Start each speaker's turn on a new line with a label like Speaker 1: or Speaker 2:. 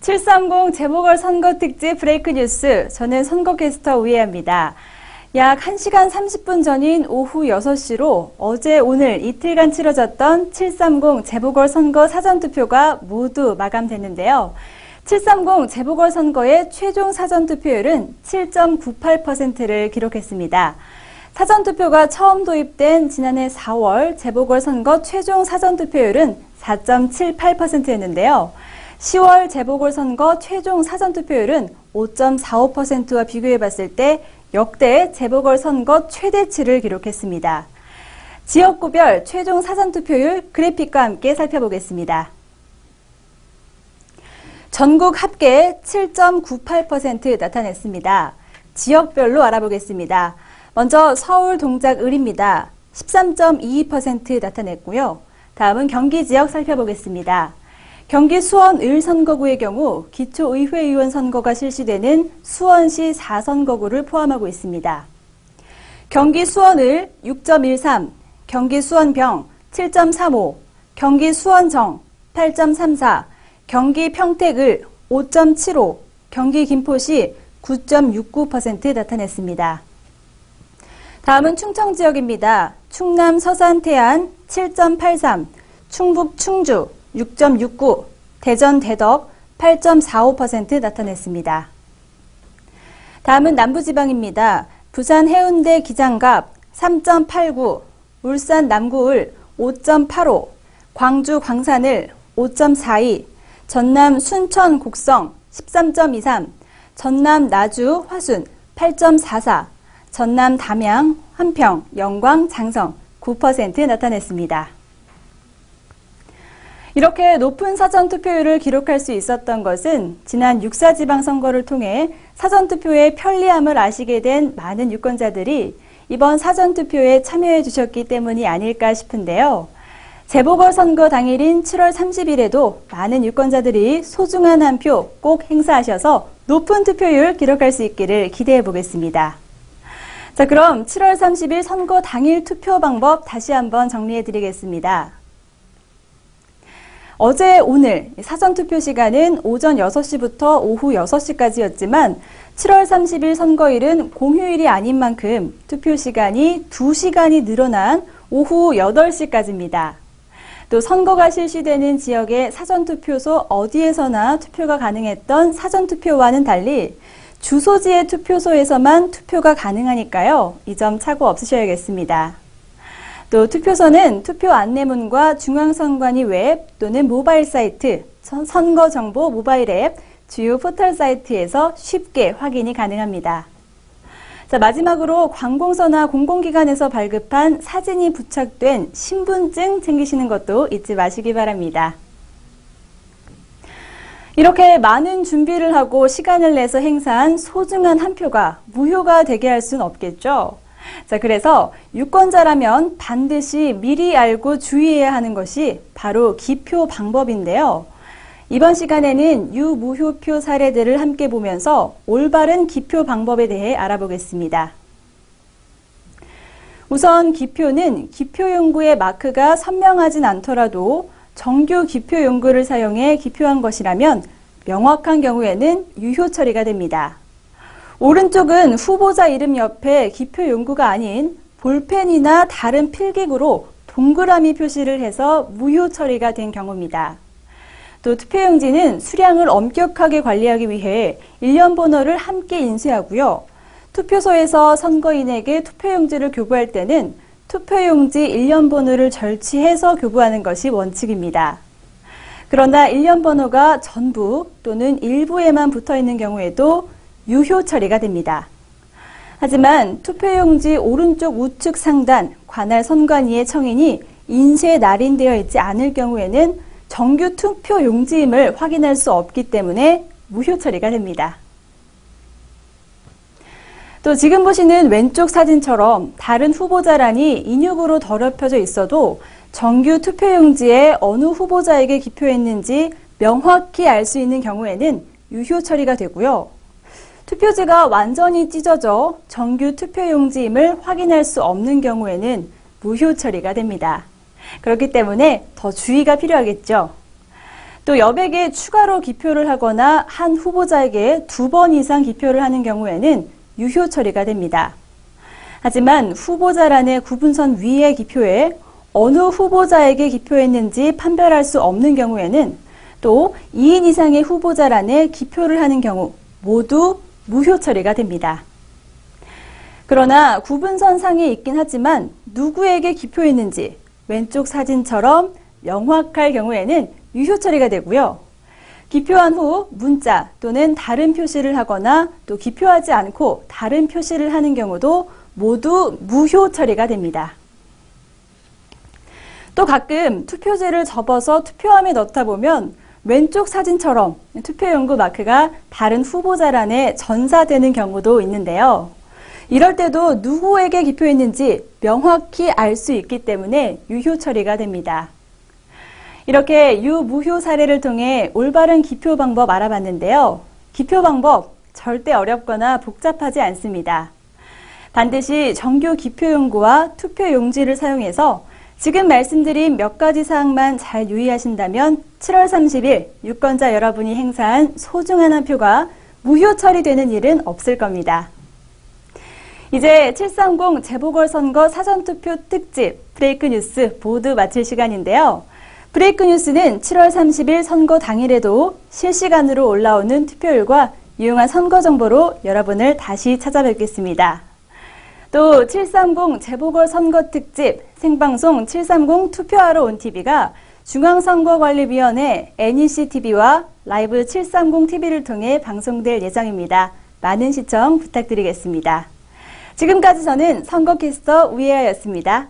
Speaker 1: 730 재보궐선거 특집 브레이크 뉴스, 저는 선거캐스터 우혜아입니다. 약 1시간 30분 전인 오후 6시로 어제 오늘 이틀간 치러졌던 730 재보궐선거 사전투표가 모두 마감됐는데요. 730 재보궐선거의 최종 사전투표율은 7.98%를 기록했습니다. 사전투표가 처음 도입된 지난해 4월 재보궐선거 최종 사전투표율은 4.78%였는데요. 10월 재보궐선거 최종 사전투표율은 5.45%와 비교해봤을 때 역대 재보궐선거 최대치를 기록했습니다. 지역구별 최종 사전투표율 그래픽과 함께 살펴보겠습니다. 전국 합계 7.98% 나타냈습니다. 지역별로 알아보겠습니다. 먼저 서울 동작 을입니다. 13.22% 나타냈고요. 다음은 경기 지역 살펴보겠습니다. 경기 수원 을 선거구의 경우 기초의회의원 선거가 실시되는 수원시 4선거구를 포함하고 있습니다. 경기 수원 을 6.13, 경기 수원 병 7.35, 경기 수원 정 8.34, 경기 평택 을 5.75, 경기 김포시 9.69% 나타냈습니다. 다음은 충청 지역입니다. 충남 서산 태안 7.83, 충북 충주 6.69, 대전 대덕 8.45% 나타냈습니다. 다음은 남부지방입니다. 부산 해운대 기장갑 3.89, 울산 남구을 5.85, 광주 광산을 5.42, 전남 순천 곡성 13.23, 전남 나주 화순 8.44, 전남 담양, 한평, 영광, 장성 9% 나타냈습니다. 이렇게 높은 사전투표율을 기록할 수 있었던 것은 지난 6.4 지방선거를 통해 사전투표의 편리함을 아시게 된 많은 유권자들이 이번 사전투표에 참여해 주셨기 때문이 아닐까 싶은데요. 재보궐선거 당일인 7월 30일에도 많은 유권자들이 소중한 한 표 꼭 행사하셔서 높은 투표율 기록할 수 있기를 기대해 보겠습니다. 자, 그럼 7월 30일 선거 당일 투표 방법 다시 한번 정리해 드리겠습니다. 어제 오늘 사전투표 시간은 오전 6시부터 오후 6시까지였지만 7월 30일 선거일은 공휴일이 아닌 만큼 투표 시간이 2시간이 늘어난 오후 8시까지입니다. 또 선거가 실시되는 지역의 사전투표소 어디에서나 투표가 가능했던 사전투표와는 달리 주소지의 투표소에서만 투표가 가능하니까요. 이 점 착오 없으셔야겠습니다. 또 투표소는 투표 안내문과 중앙선관위 웹 또는 모바일 사이트, 선거정보 모바일 앱, 주요 포털 사이트에서 쉽게 확인이 가능합니다. 자, 마지막으로 관공서나 공공기관에서 발급한 사진이 부착된 신분증 챙기시는 것도 잊지 마시기 바랍니다. 이렇게 많은 준비를 하고 시간을 내서 행사한 소중한 한 표가 무효가 되게 할 수는 없겠죠. 자, 그래서 유권자라면 반드시 미리 알고 주의해야 하는 것이 바로 기표 방법인데요. 이번 시간에는 유무효표 사례들을 함께 보면서 올바른 기표 방법에 대해 알아보겠습니다. 우선 기표는 기표용구의 마크가 선명하진 않더라도 정규 기표용구를 사용해 기표한 것이라면 명확한 경우에는 유효 처리가 됩니다. 오른쪽은 후보자 이름 옆에 기표용구가 아닌 볼펜이나 다른 필기구로 동그라미 표시를 해서 무효 처리가 된 경우입니다. 또 투표용지는 수량을 엄격하게 관리하기 위해 일련 번호를 함께 인쇄하고요. 투표소에서 선거인에게 투표용지를 교부할 때는 투표용지 일련 번호를 절취해서 교부하는 것이 원칙입니다. 그러나 일련 번호가 전부 또는 일부에만 붙어 있는 경우에도 유효 처리가 됩니다. 하지만 투표용지 오른쪽 우측 상단 관할 선관위의 청인이 인쇄 날인되어 있지 않을 경우에는 정규 투표용지임을 확인할 수 없기 때문에 무효 처리가 됩니다. 또 지금 보시는 왼쪽 사진처럼 다른 후보자란이 인육으로 더럽혀져 있어도 정규 투표용지에 어느 후보자에게 기표했는지 명확히 알 수 있는 경우에는 유효 처리가 되고요. 투표지가 완전히 찢어져 정규 투표용지임을 확인할 수 없는 경우에는 무효 처리가 됩니다. 그렇기 때문에 더 주의가 필요하겠죠. 또 여백에 추가로 기표를 하거나 한 후보자에게 2번 이상 기표를 하는 경우에는 유효 처리가 됩니다. 하지만 후보자란의 구분선 위의 기표에 어느 후보자에게 기표했는지 판별할 수 없는 경우에는 또 2인 이상의 후보자란에 기표를 하는 경우 모두 무효 처리가 됩니다. 그러나 구분선 상에 있긴 하지만 누구에게 기표했는지 왼쪽 사진처럼 명확할 경우에는 유효 처리가 되고요. 기표한 후 문자 또는 다른 표시를 하거나 또 기표하지 않고 다른 표시를 하는 경우도 모두 무효 처리가 됩니다. 또 가끔 투표지를 접어서 투표함에 넣다 보면 왼쪽 사진처럼 투표용구 마크가 다른 후보자란에 전사되는 경우도 있는데요. 이럴 때도 누구에게 기표했는지 명확히 알 수 있기 때문에 유효 처리가 됩니다. 이렇게 유무효 사례를 통해 올바른 기표 방법 알아봤는데요. 기표 방법 절대 어렵거나 복잡하지 않습니다. 반드시 정규 기표용구와 투표용지를 사용해서 지금 말씀드린 몇 가지 사항만 잘 유의하신다면 7월 30일 유권자 여러분이 행사한 소중한 한 표가 무효 처리되는 일은 없을 겁니다. 이제 730 재보궐선거 사전투표 특집 브레이크 뉴스 모두 마칠 시간인데요. 브레이크 뉴스는 7월 30일 선거 당일에도 실시간으로 올라오는 투표율과 유용한 선거 정보로 여러분을 다시 찾아뵙겠습니다. 또 730 재보궐선거 특집 생방송 730 투표하러 온 TV가 중앙선거관리위원회 NEC-TV와 라이브 730TV를 통해 방송될 예정입니다. 많은 시청 부탁드리겠습니다. 지금까지 저는 선거캐스터 우혜아였습니다.